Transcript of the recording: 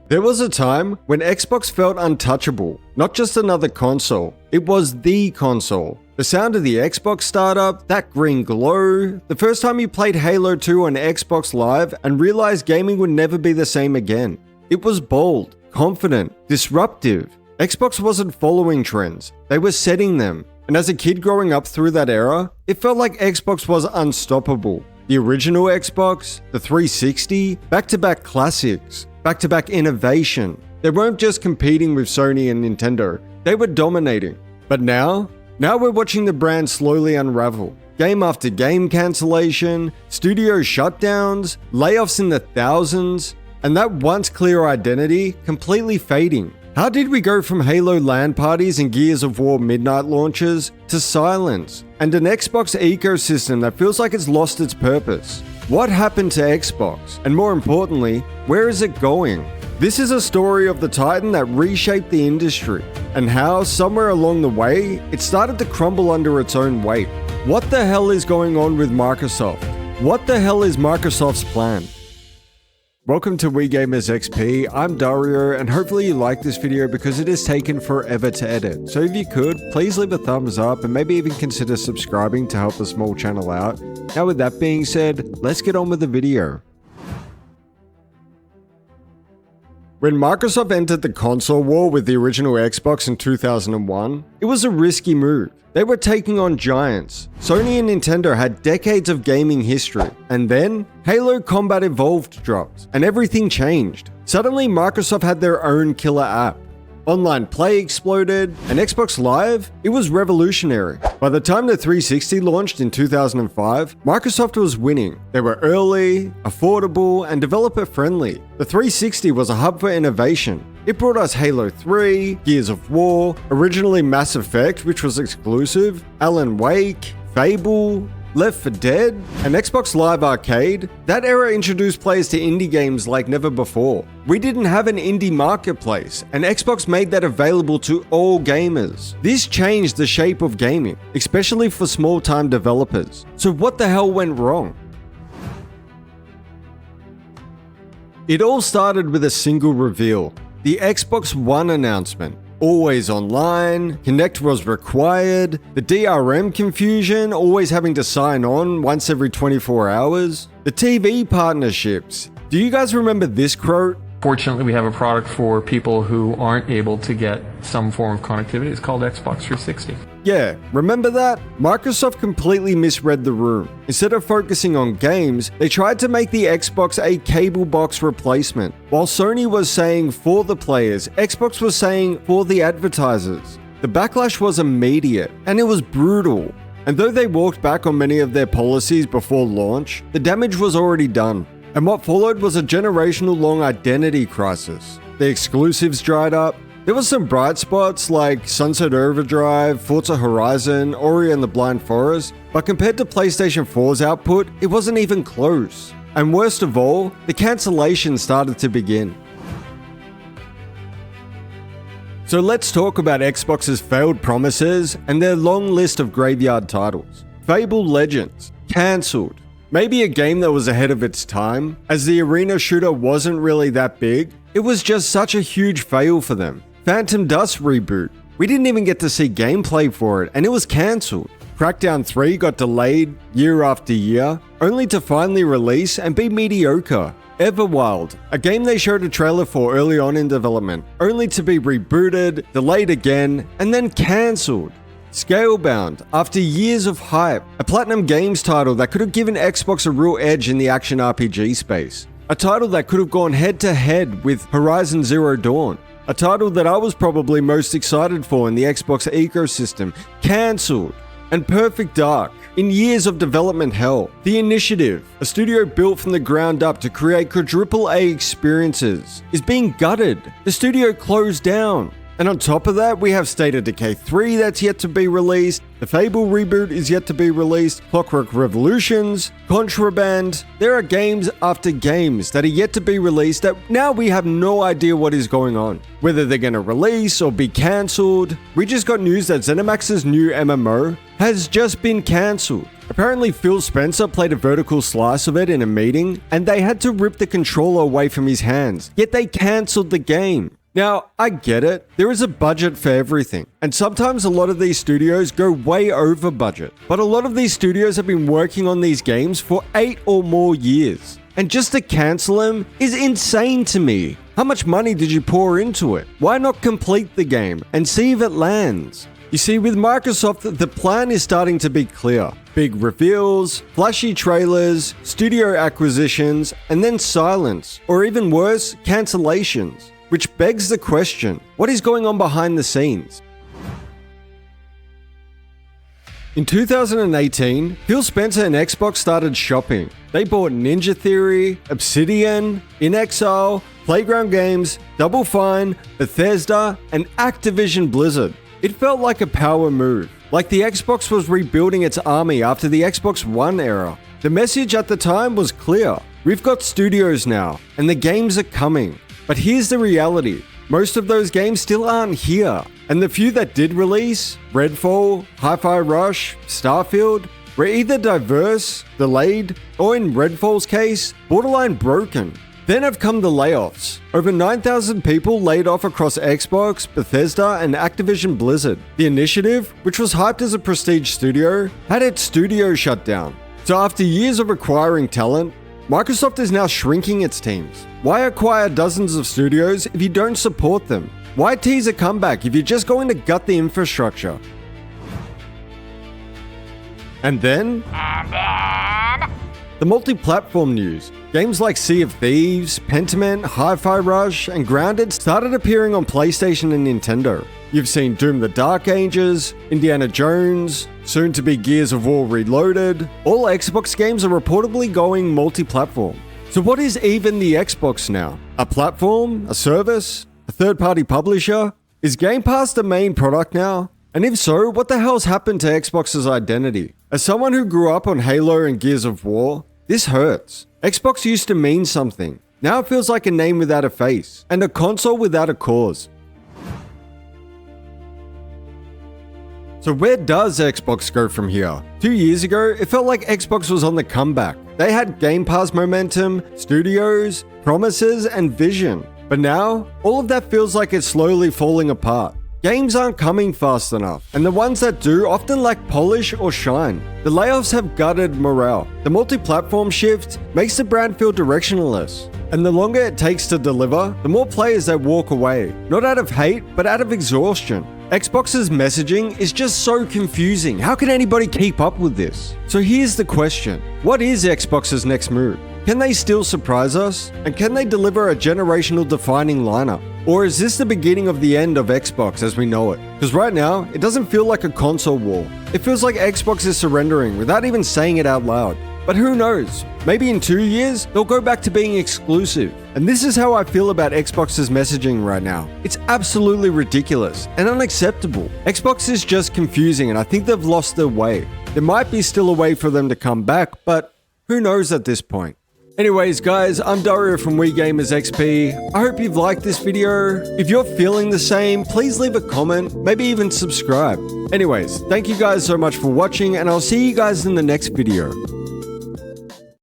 There was a time when Xbox felt untouchable, not just another console, it was the console. The sound of the Xbox startup, that green glow, the first time you played Halo 2 on Xbox Live and realized gaming would never be the same again. It was bold, confident, disruptive. Xbox wasn't following trends, they were setting them. And as a kid growing up through that era, it felt like Xbox was unstoppable. The original Xbox, the 360, back-to-back classics, back-to-back innovation. They weren't just competing with Sony and Nintendo, they were dominating. But now we're watching the brand slowly unravel. Game after game cancellation, studio shutdowns, layoffs in the thousands, and that once clear identity completely fading. How did we go from Halo LAN parties and Gears of War midnight launches to silence and an Xbox ecosystem that feels like it's lost its purpose? What happened to Xbox? And more importantly, where is it going? This is a story of the titan that reshaped the industry and how, somewhere along the way, it started to crumble under its own weight. What the hell is going on with Microsoft? What the hell is Microsoft's plan? Welcome to WeGamers XP, I'm Dario, and hopefully you like this video because it has taken forever to edit. So if you could, please leave a thumbs up and maybe even consider subscribing to help the small channel out. Now with that being said, let's get on with the video. When Microsoft entered the console war with the original Xbox in 2001, it was a risky move. They were taking on giants. Sony and Nintendo had decades of gaming history. And then, Halo Combat Evolved dropped, and everything changed. Suddenly, Microsoft had their own killer app. Online play exploded, and Xbox Live, it was revolutionary. By the time the 360 launched in 2005, Microsoft was winning. They were early, affordable, and developer-friendly. The 360 was a hub for innovation. It brought us Halo 3, Gears of War, originally Mass Effect, which was exclusive, Alan Wake, Fable, Left 4 Dead, and Xbox Live Arcade. That era introduced players to indie games like never before. We didn't have an indie marketplace, and Xbox made that available to all gamers. This changed the shape of gaming, especially for small-time developers. So what the hell went wrong? It all started with a single reveal. The Xbox One announcement. Always online, Connect was required, the DRM confusion, always having to sign on once every 24 hours, the TV partnerships. Do you guys remember this quote? Fortunately, we have a product for people who aren't able to get some form of connectivity. It's called Xbox 360. Yeah, remember that? Microsoft completely misread the room. Instead of focusing on games, they tried to make the Xbox a cable box replacement. While Sony was saying for the players, Xbox was saying for the advertisers. The backlash was immediate, and it was brutal. And though they walked back on many of their policies before launch, the damage was already done. And what followed was a generational-long identity crisis. The exclusives dried up. There was some bright spots like Sunset Overdrive, Forza Horizon, Ori and the Blind Forest, but compared to PlayStation 4's output, it wasn't even close. And worst of all, the cancellations started to begin. So let's talk about Xbox's failed promises and their long list of graveyard titles. Fable Legends, cancelled. Maybe a game that was ahead of its time, as the arena shooter wasn't really that big, it was just such a huge fail for them. Phantom Dust reboot. We didn't even get to see gameplay for it, and it was cancelled. Crackdown 3 got delayed year after year, only to finally release and be mediocre. Everwild, a game they showed a trailer for early on in development, only to be rebooted, delayed again, and then cancelled. Scalebound, after years of hype, a Platinum Games title that could have given Xbox a real edge in the action RPG space. A title that could have gone head to head with Horizon Zero Dawn. A title that I was probably most excited for in the Xbox ecosystem, cancelled. And Perfect Dark, in years of development hell. The Initiative, a studio built from the ground up to create quadruple A experiences, is being gutted. The studio closed down. And on top of that, we have State of Decay 3 that's yet to be released, the Fable reboot is yet to be released, Clockwork Revolutions, Contraband. There are games after games that are yet to be released that now we have no idea what is going on. Whether they're going to release or be cancelled. We just got news that ZeniMax's new MMO has just been cancelled. Apparently Phil Spencer played a vertical slice of it in a meeting, and they had to rip the controller away from his hands, yet they cancelled the game. Now, I get it, there is a budget for everything, and sometimes a lot of these studios go way over budget, but a lot of these studios have been working on these games for 8 or more years, and just to cancel them is insane to me. How much money did you pour into it? Why not complete the game and see if it lands? You see, with Microsoft, the plan is starting to be clear. Big reveals, flashy trailers, studio acquisitions, and then silence, or even worse, cancellations. Which begs the question, what is going on behind the scenes? In 2018, Phil Spencer and Xbox started shopping. They bought Ninja Theory, Obsidian, inXile, Playground Games, Double Fine, Bethesda, and Activision Blizzard. It felt like a power move, like the Xbox was rebuilding its army after the Xbox One era. The message at the time was clear. We've got studios now, and the games are coming. But here's the reality. Most of those games still aren't here. And the few that did release, Redfall, Hi-Fi Rush, Starfield, were either diverse, delayed, or in Redfall's case, borderline broken. Then have come the layoffs. Over 9,000 people laid off across Xbox, Bethesda, and Activision Blizzard. The initiative, which was hyped as a prestige studio, had its studio shut down. So after years of acquiring talent, Microsoft is now shrinking its teams. Why acquire dozens of studios if you don't support them? Why tease a comeback if you're just going to gut the infrastructure? And then the multi-platform news. Games like Sea of Thieves, Pentiment, Hi-Fi Rush, and Grounded started appearing on PlayStation and Nintendo. You've seen Doom the Dark Ages, Indiana Jones, soon to be Gears of War Reloaded. All Xbox games are reportedly going multi-platform. So what is even the Xbox now? A platform? A service? A third-party publisher? Is Game Pass the main product now? And if so, what the hell's happened to Xbox's identity? As someone who grew up on Halo and Gears of War, this hurts. Xbox used to mean something. Now it feels like a name without a face, and a console without a cause. So where does Xbox go from here? 2 years ago, it felt like Xbox was on the comeback. They had Game Pass momentum, studios, promises, and vision. But now, all of that feels like it's slowly falling apart. Games aren't coming fast enough, and the ones that do often lack polish or shine. The layoffs have gutted morale. The multi-platform shift makes the brand feel directionless. And the longer it takes to deliver, the more players that walk away. Not out of hate, but out of exhaustion. Xbox's messaging is just so confusing. How can anybody keep up with this? So here's the question. What is Xbox's next move? Can they still surprise us? And can they deliver a generational defining lineup? Or is this the beginning of the end of Xbox as we know it? Because right now, it doesn't feel like a console war. It feels like Xbox is surrendering without even saying it out loud. But who knows? Maybe in 2 years, they'll go back to being exclusive. And this is how I feel about Xbox's messaging right now. It's absolutely ridiculous and unacceptable. Xbox is just confusing, and I think they've lost their way. There might be still a way for them to come back, but who knows at this point? Anyways guys, I'm Dario from WeGamersXP. I hope you've liked this video. If you're feeling the same, please leave a comment, maybe even subscribe. Anyways, thank you guys so much for watching, and I'll see you guys in the next video.